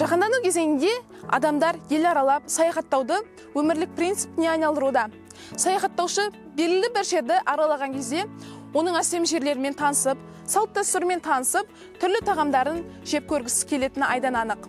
Жаһандану кезеңінде адамдар ел аралап саяхаттауды өмірлік принципіне айналдыруда. Саяхаттаушы белгілі бір жерді аралаған кезде оның әсем жерлерімен танысып, салт-дәстүрімен танысып, түрлі тағамдарын жеп көргісі келетіні айдан анық.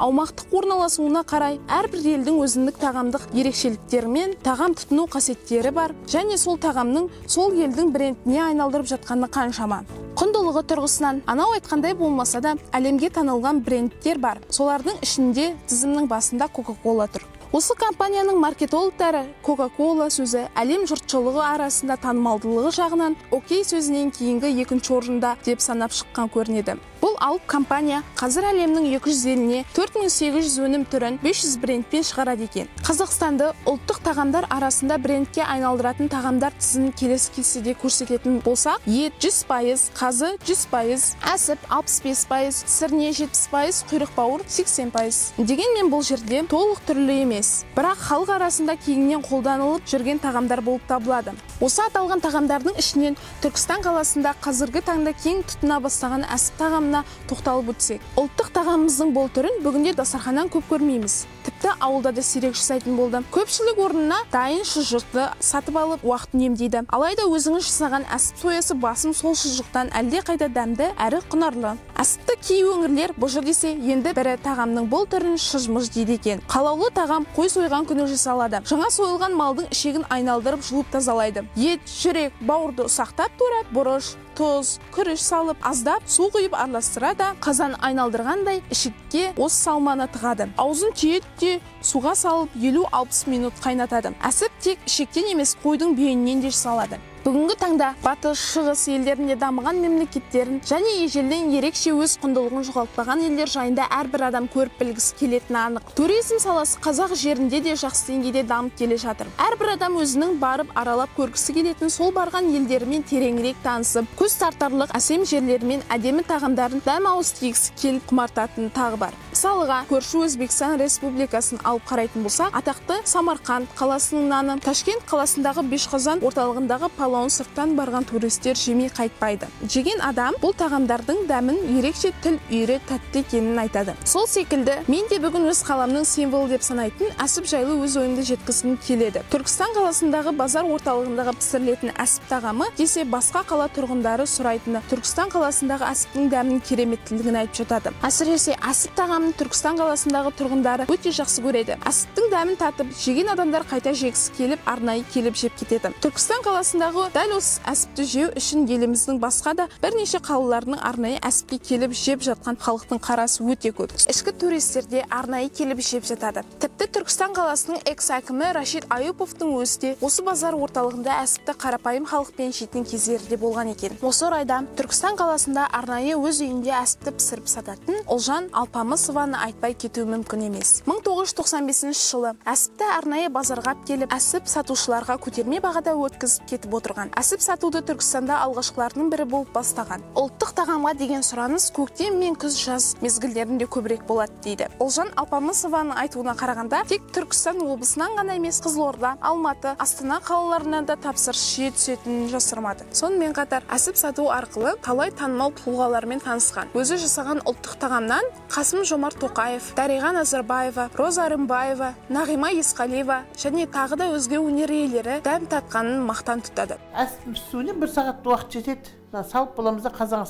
Аумақтық орналасуына қарай әрбір елдің өзіндік тағамдық ерекшеліктері мен тағам тұтыну қасиеттері бар, және сол тағамның сол елдің брендіне айналдырып жатқаны қаншама. Құндылығы тұрғысынан анау айтқандай болмаса да әлемге танылған брендтер бар. Солардың ішінде тізімнің басында Coca-Cola тұр. Осы компанияның маркетологтары Coca-Cola сөзі әлем жұртшылығы арасында танымалдылығы жағынан окей сөзінен кейінгі екінші орында деп санап шыққан көрінеді. Бұл алып компания қазір әлемнің 200 еліне 4800 өнім түрін 500 брендпен шығарады екен. Қазақстанды ұлттық тағамдар арасында брендке айналдыратын тағамдар тізімін келесі кестеде көрсететін болсақ, ет 100%, қазы 100%, әсіп 65%, сірне 70%, құйрық бауыр 80%. Дегенмен бұл жерде толық түрлі емес, бірақ халық арасында кеңінен қолданылып жүрген тағамдар болып табылады. Осы аталған тағамдардың ішінен Түркістан қаласында қазіргі таңда кең тұтына бастаған әсіп тағамына тоқталып өтсек. Ұлттық тағамымыздың бұл түрін бүгінде дастарханнан көп көрмейміз. Тіпті ауылда да сирек жасайтын болды. Көпшілік орнына дайын шұжықты сатып алып уақыт үнемдейді. Алайда өзіңіз жасаған әсіп соясы басым сол шұжықтан әлде қайда дәмді әрі құнарлы. Әсіпті кей өңірлер бұжыр десе, енді бірі тағамның бұл түрін шыжмыш дейді екен. Қалаулы тағам қой сойған күні жасалады. Жаңа сойылған малдың ішегін айналдырып жуып тазалайды. Ет, жүрек, бауырды ұсақтап турап, бұрыш, тұз, күріш салып, аздап су құйып араластырады, қазан айналдырғандай ішекке осы салманы тығады. Аузын түйетте суға салып 50-60 минут қайнатады. Әсіп тек ішектен емес, қойдың бүйенінен де жасалады. Бүгінгі таңда батыс, шығыс елдерінде дамыған мемлекеттерін және ежелден ерекше өз құндылығын жоғалтпаған елдер жайында әрбір адам көріп білгісі келетіні анық. Туризм саласы қазақ жерінде де жақсы деңгейде дамып келе жатыр. Әрбір адам өзінің барып аралап көргісі келетін сол барған елдерімен тереңірек танысып, көз тартарлық әсем жерлерімен әдемі тағамдарын дәм ауыз тигісі келіп құмартатын тағы бар. Мысалға, көрші Өзбекстан Республикасын алып қарайтын болсақ, атақты Самарқанд қаласының наны, Ташкент қаласындағы Бешқазан орталығындағы сырттан барған туристер жемей қайтпайды. Жеген адам бұл тағамдардың дәмін ерекше тіл үйре тәтті екенін айтады. Сол секілді, мен де бүгін өз қаламның символы деп санайтын әсіп жайлы өз ойымды жеткізгім келеді. Түркістан қаласындағы базар орталығындағы пісірілетін әсіп тағамы десе басқа қала тұрғындары сұрайтыны Түркістан қаласындағы әсіптің дәмінің кереметтілігін айтып жатады. Әсіресе әсіп тағамын Түркістан қаласындағы тұрғындары өте жақсы көреді. Әсіптің дәмін татып, жеген адамдар қайта жегісі келіп, арнайы келіп жеп кетеді. Түркістан қаласындағы дәл осы әсіпті жеу үшін еліміздің басқа да бірнеше қалаларының арнайы әсіпке келіп жеп жатқан халықтың қарасы өте көп. Ішкі туристерде арнайы келіп жеп жатады. Тіпті Түркістан қаласының экс-әкімі Рашид Аюповтың өзі де осы базар орталығында әсіпті қарапайым халықпен жейтін кездері де болған екен. Осы орайда Түркістан қаласында арнайы өз үйінде әсіпті пісіріп сататын Олжан Алпамысованы айтпай кету мүмкін емес. 1995 жылы әсіпті арнайы базарға келіп, әсіп сатушыларға көтерме бағада өткізіп кетіп отыр. Әсіп сатуды Түркістанда алғашқыларының бірі болып бастаған. Ұлттық тағамға деген сұраныс көктем мен күз жаз мезгілдерінде көбірек болады дейді. Олжан Алпамысованың айтуына қарағанда, тек Түркістан облысынан ғана емес, Қызылорда, Алматы, Астана қалаларынан да тапсырыс жиі түсетінін жасырмады. Сонымен қатар әсіп сату арқылы талай танымал тұлғалармен танысқан. Өзі жасаған ұлттық тағамнан Қасым-Жомарт Тоқаев, Дариға Назарбаева, Роза Рымбаева, Нағима Есқалиева және тағы да өзге өнер иелері дәм татқанын мақтан тұтады. Әсіп пісуіне 1 сағат уақыт жетеді. Салып боламызда қазанға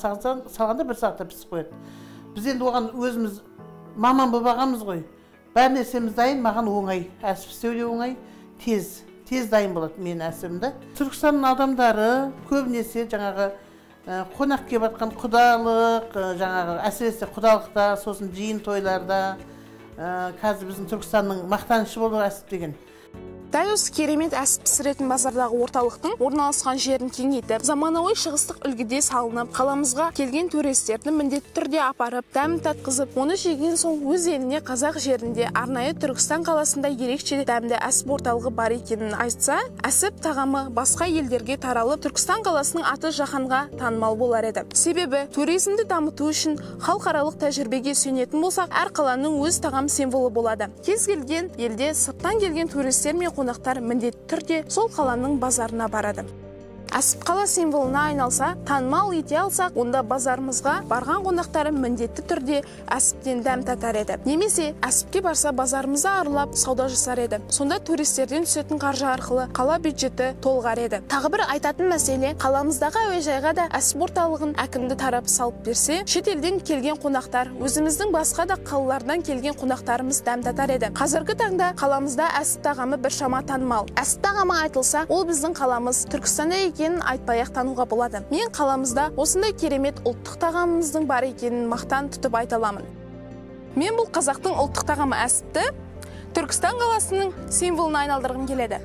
салғанда 1 сағатта пісіп қояды. Біз енді оған өзіміз маман болып ағамыз ғой. Бәр нәрсеміз дайын, маған оңай. Әсіп істеу де оңай, тез дайын болады менің әсібімді. Түркістанның адамдары көбінесе жаңағы қонақ келіп жатқан құдалық, жаңағы әсіресе құдалықта, сосын жиын тойларда, қазір біздің Түркістанның мақтанышы болу әсіп деген. Дәл осы керемет әсіп пісіретін базардағы орталықтың орналасқан жерін кеңейтіп, заманауи шығыстық үлгіде салынып, қаламызға келген туристерді міндетті түрде апарып, дәмін татқызып, оны жеген соң өз еліне қазақ жерінде арнайы Түркістан қаласында ерекше дәмді әсіп орталығы бар екенін айтса, әсіп тағамы басқа елдерге таралып, Түркістан қаласының аты жаһанға танымал болар еді. Себебі туризмді дамыту үшін халықаралық тәжірибеге сүйенетін болсақ, әр қаланың өз тағам символы болады. Кез келген елде сырттан келген туристер мен қонақтар міндетті түрде сол қаланың базарына барады. Әсіп қала символына айналса, танымал ете алсақ, онда базарымызға барған қонақтары міндетті түрде әсіптен дәм татар еді. Немесе әсіпке барса базарымызды аралап сауда жасар еді. Сонда туристерден түсетін қаржы арқылы қала бюджеті толғар еді. Тағы бір айтатын мәселе, қаламыздағы әуежайға да әсіп орталығын әкімді тарап салып берсе, шетелден келген қонақтар, өзіміздің басқа да қалалардан келген қонақтарымыз дәм татар еді. Қазіргі таңда қаламызда әсіп тағамы біршама танымал. Әсіп тағамы айтылса, ол біздің қаламыз Түркістанда екенін айтпай-ақ тануға болады. Мен қаламызда осындай керемет ұлттық тағамымыздың бар екенін мақтан тұтып айта аламын. Мен бұл қазақтың ұлттық тағамы әсіпті Түркістан қаласының символына айналдырғым келеді.